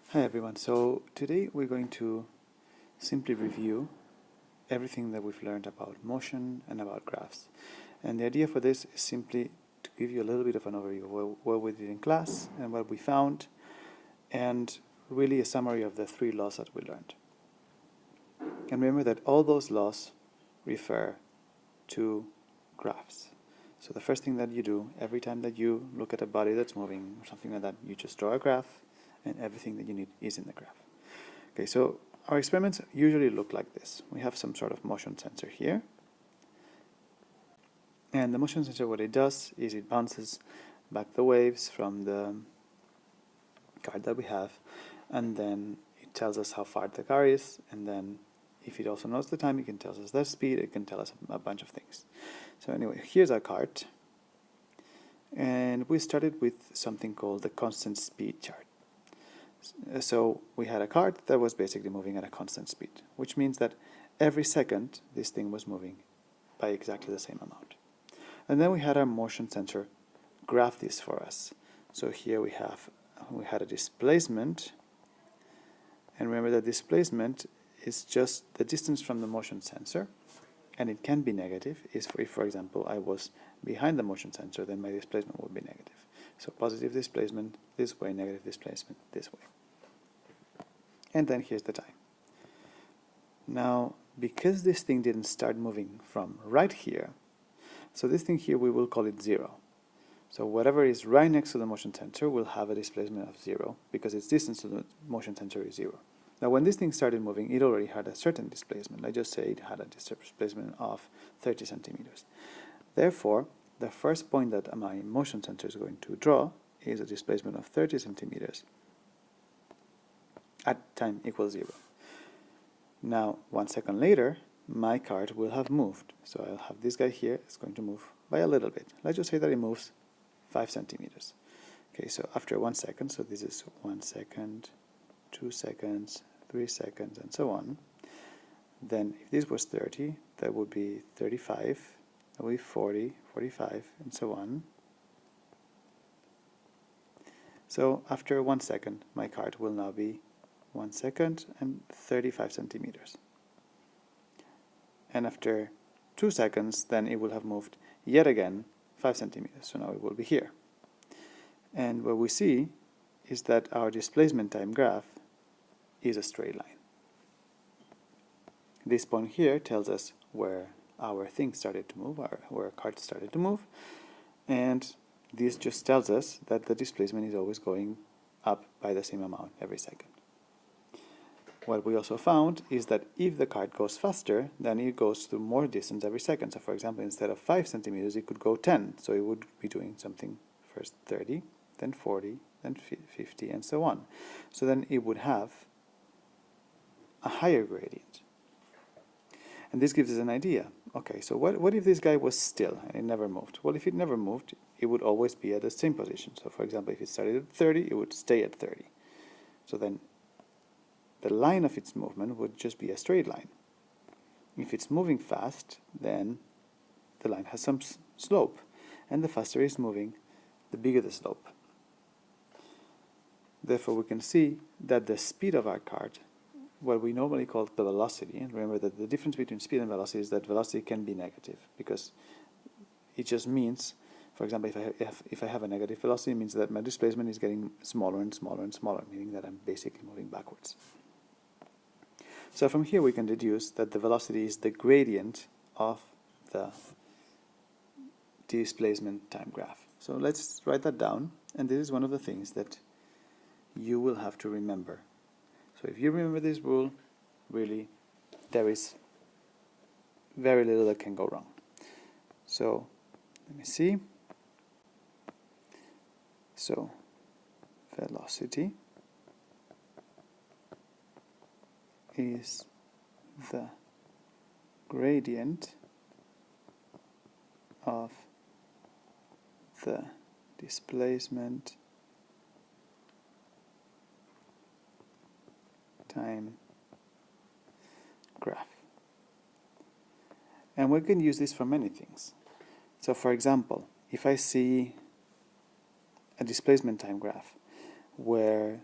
Hi everyone, so today we're going to simply review everything that we've learned about motion and about graphs. And the idea for this is simply to give you a little bit of an overview of what we did in class and what we found, and really a summary of the 3 laws that we learned. And remember that all those laws refer to graphs. So the first thing that you do every time that you look at a body that's moving or something like that, you just draw a graph, and everything that you need is in the graph. Okay, so our experiments usually look like this. We have some sort of motion sensor here. And the motion sensor, what it does is it bounces back the waves from the card that we have, and then it tells us how far the car is, and then if it also knows the time, it can tell us the speed, it can tell us a bunch of things. So anyway, here's our cart. And we started with something called the constant speed chart. So we had a cart that was basically moving at a constant speed, which means that every second this thing was moving by exactly the same amount. And then we had our motion sensor graph this for us. So here we had a displacement, and remember that displacement is just the distance from the motion sensor, and it can be negative. If, for example, I was behind the motion sensor, then my displacement would be negative. So positive displacement this way, negative displacement this way. And then here's the time. Now, because this thing didn't start moving from right here, so this thing here we will call it 0. So whatever is right next to the motion sensor will have a displacement of 0 because its distance to the motion sensor is 0. Now when this thing started moving, it already had a certain displacement. Let's just say it had a displacement of 30 centimeters. Therefore, the first point that my motion sensor is going to draw is a displacement of 30 centimeters at time equals 0. Now, 1 second later, my cart will have moved. So I'll have this guy here, it's going to move by a little bit. Let's just say that it moves 5 centimeters. Okay, so after 1 second, so this is 1 second, 2 seconds, 3 seconds, and so on. Then if this was 30, that would be 35, that would be 40, 45, and so on. So after 1 second, my cart will now be 1 second and 35 centimeters. And after 2 seconds, then it will have moved yet again 5 centimeters. So now it will be here. And what we see is that our displacement time graph is a straight line. This point here tells us where our thing started to move, where our cart started to move. And this just tells us that the displacement is always going up by the same amount every second. What we also found is that if the cart goes faster, then it goes through more distance every second. So for example, instead of 5 centimeters, it could go 10. So it would be doing something first 30, then 40, then 50, and so on. So then it would have a higher gradient. And this gives us an idea. Okay, so what if this guy was still and it never moved? Well, if it never moved, it would always be at the same position. So for example, if it started at 30, it would stay at 30. So then the line of its movement would just be a straight line. If it's moving fast, then the line has some slope. And the faster it's moving, the bigger the slope. Therefore, we can see that the speed of our cart, what we normally call the velocity, and remember that the difference between speed and velocity is that velocity can be negative, because it just means, for example, if I have a negative velocity, it means that my displacement is getting smaller and smaller and smaller, meaning that I'm basically moving backwards. So from here we can deduce that the velocity is the gradient of the displacement time graph. So let's write that down, and this is one of the things that you will have to remember. So if you remember this rule, really, there is very little that can go wrong. So let me see. So velocity is the gradient of the displacement time graph. And we can use this for many things. So for example, if I see a displacement time graph where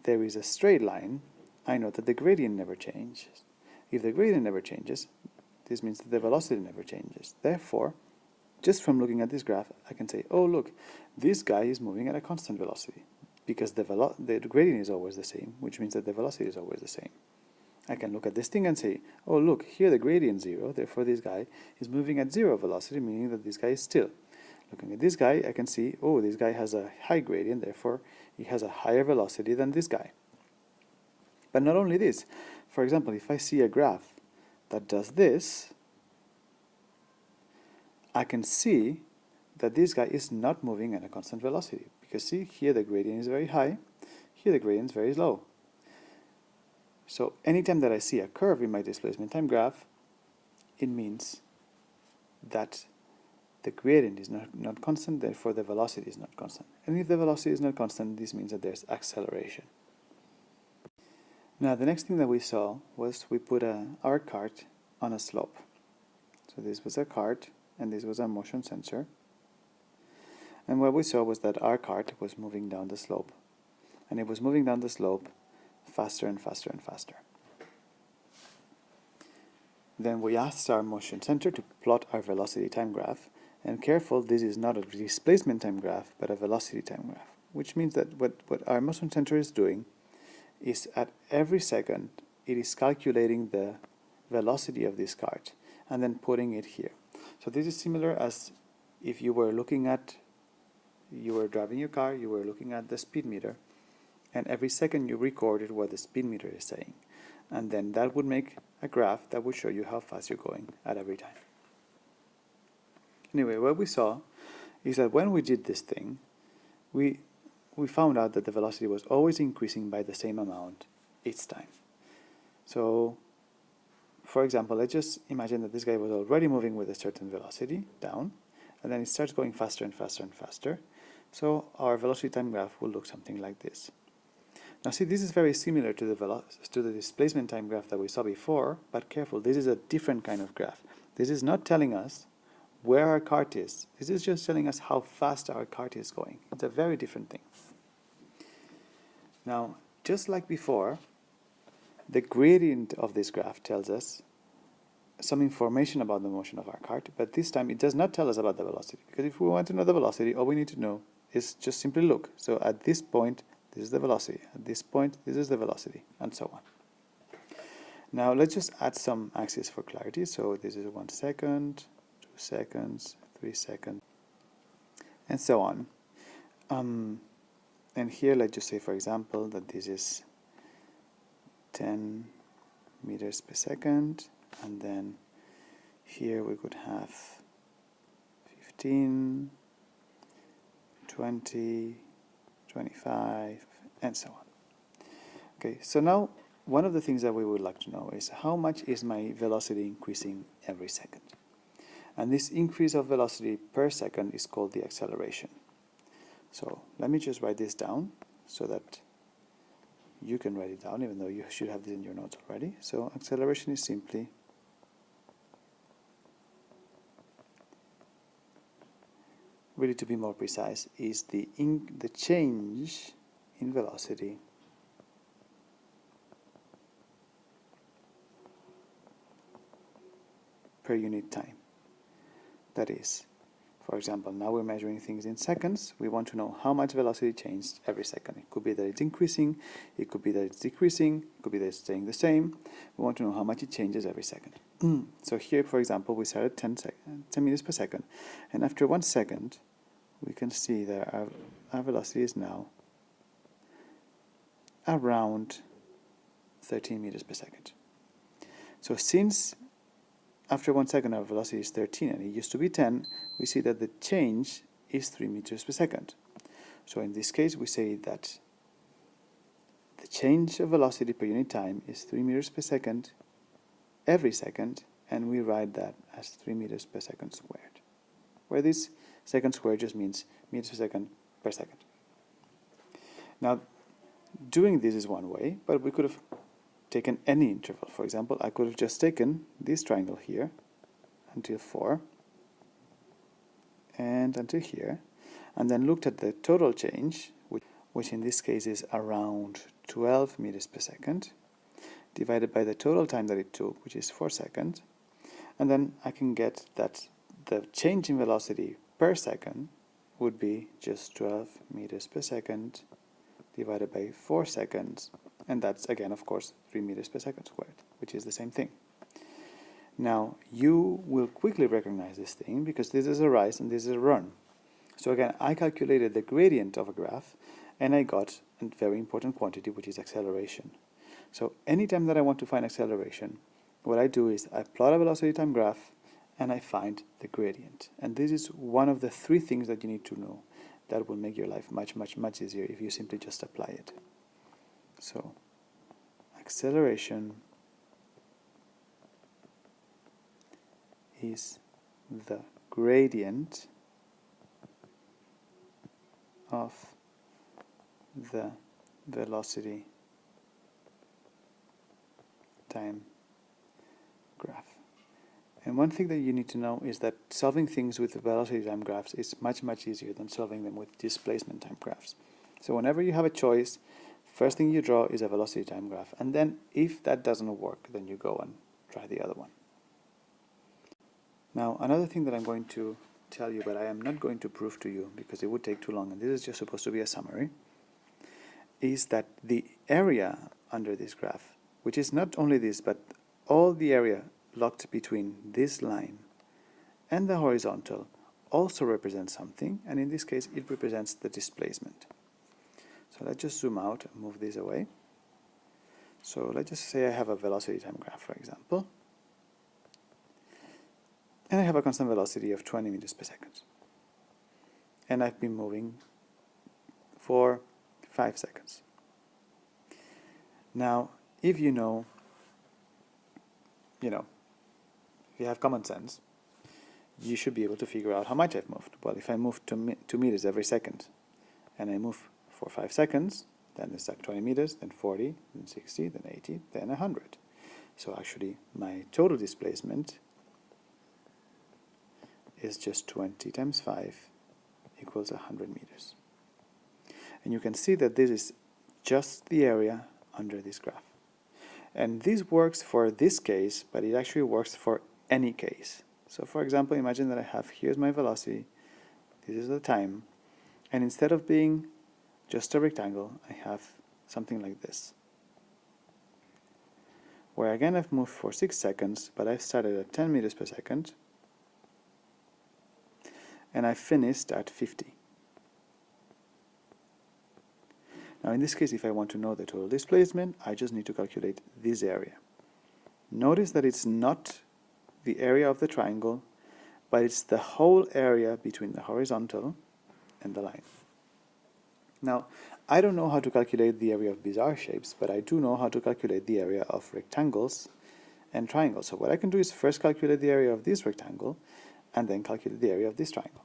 there is a straight line, I know that the gradient never changes. If the gradient never changes, this means that the velocity never changes. Therefore, just from looking at this graph, I can say, oh look, this guy is moving at a constant velocity, because the gradient is always the same, which means that the velocity is always the same. I can look at this thing and say, oh look, here the gradient is 0, therefore this guy is moving at 0 velocity, meaning that this guy is still. Looking at this guy, I can see, oh, this guy has a high gradient, therefore he has a higher velocity than this guy. But not only this, for example, if I see a graph that does this, I can see that this guy is not moving at a constant velocity. Because see, here the gradient is very high, here the gradient is very low. So anytime that I see a curve in my displacement time graph, it means that the gradient is not constant, therefore the velocity is not constant. And if the velocity is not constant, this means that there's acceleration. Now the next thing that we saw was we put our cart on a slope. So this was a cart and this was a motion sensor. And what we saw was that our cart was moving down the slope. And it was moving down the slope faster and faster and faster. Then we asked our motion sensor to plot our velocity time graph. And careful, this is not a displacement time graph, but a velocity time graph. Which means that what our motion sensor is doing is at every second, it is calculating the velocity of this cart and then putting it here. So this is similar as if you were driving your car, you were looking at the speed meter, and every second you recorded what the speed meter is saying. And then that would make a graph that would show you how fast you're going at every time. Anyway, what we saw is that when we did this thing, we found out that the velocity was always increasing by the same amount each time. So, for example, let's just imagine that this guy was already moving with a certain velocity down, and then it starts going faster and faster and faster. So our velocity time graph will look something like this. Now see, this is very similar to the displacement time graph that we saw before, but careful, this is a different kind of graph. This is not telling us where our cart is. This is just telling us how fast our cart is going. It's a very different thing. Now, just like before, the gradient of this graph tells us some information about the motion of our cart, but this time it does not tell us about the velocity, because if we want to know the velocity, all we need to know is just simply look. So at this point, this is the velocity. At this point, this is the velocity, and so on. Now let's just add some axes for clarity. So this is 1 second, 2 seconds, 3 seconds, and so on. And here, let's just say, for example, that this is 10 meters per second, and then here we could have 15, 20, 25, and so on. Okay, so now one of the things that we would like to know is how much is my velocity increasing every second? And this increase of velocity per second is called the acceleration. So let me just write this down so that you can write it down, even though you should have this in your notes already. So acceleration is simply really, to be more precise, is the change in velocity per unit time. That is, for example, now we're measuring things in seconds. We want to know how much velocity changed every second. It could be that it's increasing, it could be that it's decreasing, it could be that it's staying the same. We want to know how much it changes every second. So here, for example, we start at 10 meters per second, and after 1 second, we can see that our velocity is now around 13 meters per second. So since after 1 second our velocity is 13 and it used to be 10, we see that the change is 3 meters per second. So in this case we say that the change of velocity per unit time is 3 meters per second every second, and we write that as 3 meters per second squared, where this second squared just means meters per second per second. Now, doing this is one way, but we could have taken any interval. For example, I could have just taken this triangle here until 4 and until here, and then looked at the total change which in this case is around 12 meters per second, divided by the total time that it took, which is 4 seconds, and then I can get that the change in velocity per second would be just 12 meters per second divided by 4 seconds, and that's again, of course, 3 meters per second squared, which is the same thing. Now, you will quickly recognize this thing because this is a rise and this is a run. So again, I calculated the gradient of a graph and I got a very important quantity, which is acceleration. So anytime that I want to find acceleration, what I do is I plot a velocity time graph and I find the gradient. And this is one of the 3 things that you need to know that will make your life much, much, much easier if you simply just apply it. So acceleration is the gradient of the velocity time graph. And one thing that you need to know is that solving things with velocity time graphs is much, much easier than solving them with displacement time graphs. So whenever you have a choice, first thing you draw is a velocity time graph, and then if that doesn't work, then you go and try the other one. Now, another thing that I'm going to tell you, but I am not going to prove to you because it would take too long, and this is just supposed to be a summary, is that the area under this graph, which is not only this, but all the area blocked between this line and the horizontal, also represents something, and in this case it represents the displacement. So let's just zoom out and move this away. So let's just say I have a velocity time graph, for example, and I have a constant velocity of 20 meters per second. And I've been moving for 5 seconds. Now, if you know, if you have common sense, you should be able to figure out how much I've moved. Well, if I move 2 meters every second, and I move for 5 seconds, then it's like 20 meters, then 40, then 60, then 80, then 100. So actually, my total displacement is just 20 times 5 equals 100 meters. And you can see that this is just the area under this graph. And this works for this case, but it actually works for any case. So for example, imagine that I have, here's my velocity, this is the time, and instead of being just a rectangle, I have something like this, where again I've moved for 6 seconds, but I've started at 10 meters per second, and I finished at 50. Now in this case, if I want to know the total displacement, I just need to calculate this area. Notice that it's not the area of the triangle, but it's the whole area between the horizontal and the line. Now, I don't know how to calculate the area of bizarre shapes, but I do know how to calculate the area of rectangles and triangles. So what I can do is first calculate the area of this rectangle, and then calculate the area of this triangle.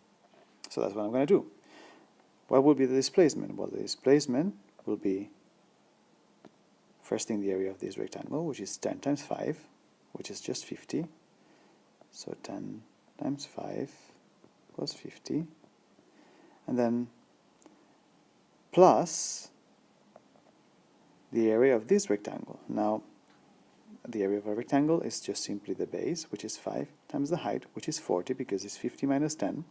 So that's what I'm going to do. What will be the displacement? Well, the displacement will be, first thing, the area of this rectangle, which is 10 times 5, which is just 50. So 10 times 5 plus 50. And then plus the area of this rectangle. Now, the area of a rectangle is just simply the base, which is 5, times the height, which is 40, because it's 50 minus 10,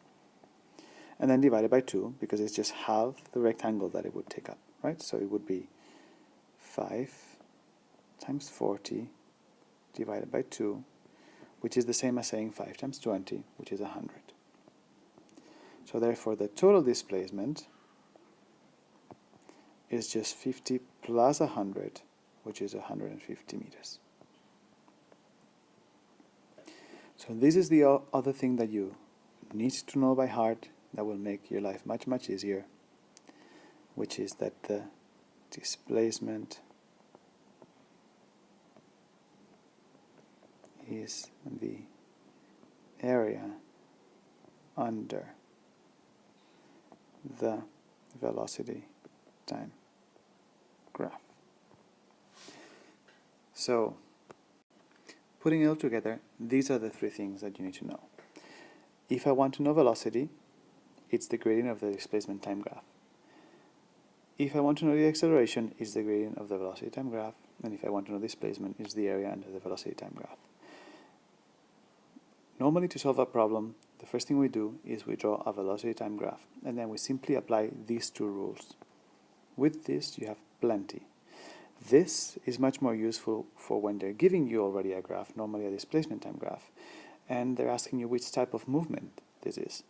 and then divided by 2, because it's just half the rectangle that it would take up, right? So it would be 5 times 40 divided by 2, which is the same as saying 5 times 20, which is 100. So therefore, the total displacement is just 50 plus 100, which is 150 meters. So this is the other thing that you need to know by heart that will make your life much, much easier, which is that the displacement is the area under the velocity time graph. So, putting it all together, these are the 3 things that you need to know. If I want to know velocity, it's the gradient of the displacement time graph. If I want to know the acceleration, it's the gradient of the velocity time graph, and if I want to know displacement, it's the area under the velocity time graph. Normally, to solve a problem, the first thing we do is we draw a velocity time graph, and then we simply apply these two rules. With this, you have plenty. This is much more useful for when they're giving you already a graph, normally a displacement time graph, and they're asking you which type of movement this is.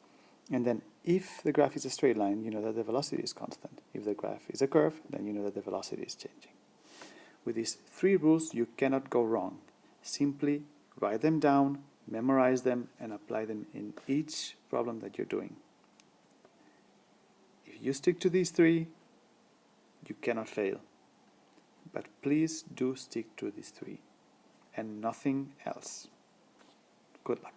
And then if the graph is a straight line, you know that the velocity is constant. If the graph is a curve, then you know that the velocity is changing. With these three rules, you cannot go wrong. Simply write them down, memorize them, and apply them in each problem that you're doing. If you stick to these three, you cannot fail. But please do stick to these three and nothing else. Good luck.